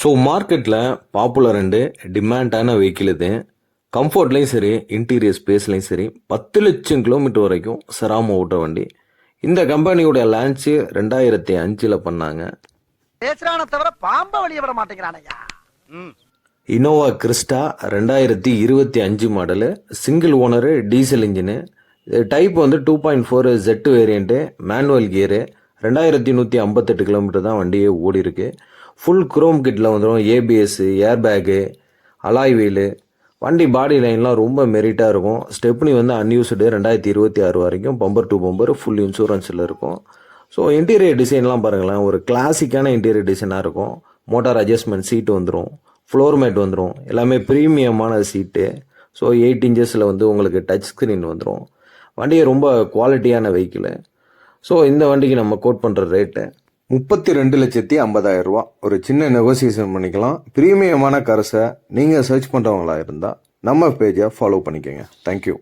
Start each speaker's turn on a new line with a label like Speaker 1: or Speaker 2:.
Speaker 1: So மார்க்கெட்டில் popular and டிமாண்டான vehicle இது. கம்ஃபர்ட்லேயும் சரி, இன்டீரியர் ஸ்பேஸ்லேயும் சரி, 10 லட்சம் கிலோமீட்டர் வரைக்கும் சராம ஓட்டுற வண்டி. இந்த கம்பெனியோட லான்ச்சு 2005 பண்ணாங்க.
Speaker 2: பேசுறான தவிர பாம்ப வெளிய விட மாட்டேங்கிறானையா.
Speaker 1: Innova Crysta 2025 model, single owner, diesel engine. Type வந்து 2.4 Z variant, manual gear. 2158 kilometre தான் வண்டியே ஓடி இருக்கு. ஃபுல் குரோம் கிட்டில் வந்துடும். ABS, air bag, alloy wheel. வண்டி பாடி லைன்லாம் ரொம்ப மெரிட்டாக இருக்கும். ஸ்டெப்னி வந்து அன்யூஸ்டு 2026 வரைக்கும் பம்பர் டு பம்பர் ஃபுல் இன்சூரன்ஸில் இருக்கும். ஸோ இன்டீரியர் டிசைன்லாம் பாருங்களேன், ஒரு கிளாசிக்கான இன்டீரியர் டிசைனாக இருக்கும். மோட்டார் அட்ஜஸ்ட்மெண்ட் சீட்டு வந்துடும், ஃப்ளோர் மேட் வந்துடும், எல்லாமே ப்ரீமியமான சீட்டு. ஸோ 8 இன்ச்சஸில் வந்து உங்களுக்கு டச் ஸ்க்ரீன் வந்துடும். வண்டியை ரொம்ப குவாலிட்டியான வெஹிக்கிள். ஸோ இந்த வண்டிக்கு நம்ம கோட் பண்ணுற ரேட்டு 32,50,000 ரூபா. ஒரு சின்ன நெகோசியேஷன் பண்ணிக்கலாம். ப்ரீமியமான கார்ஸை நீங்கள் சர்ச் பண்ணுறவங்களா இருந்தால் நம்ம பேஜை ஃபாலோ பண்ணிக்கோங்க. தேங்க்யூ.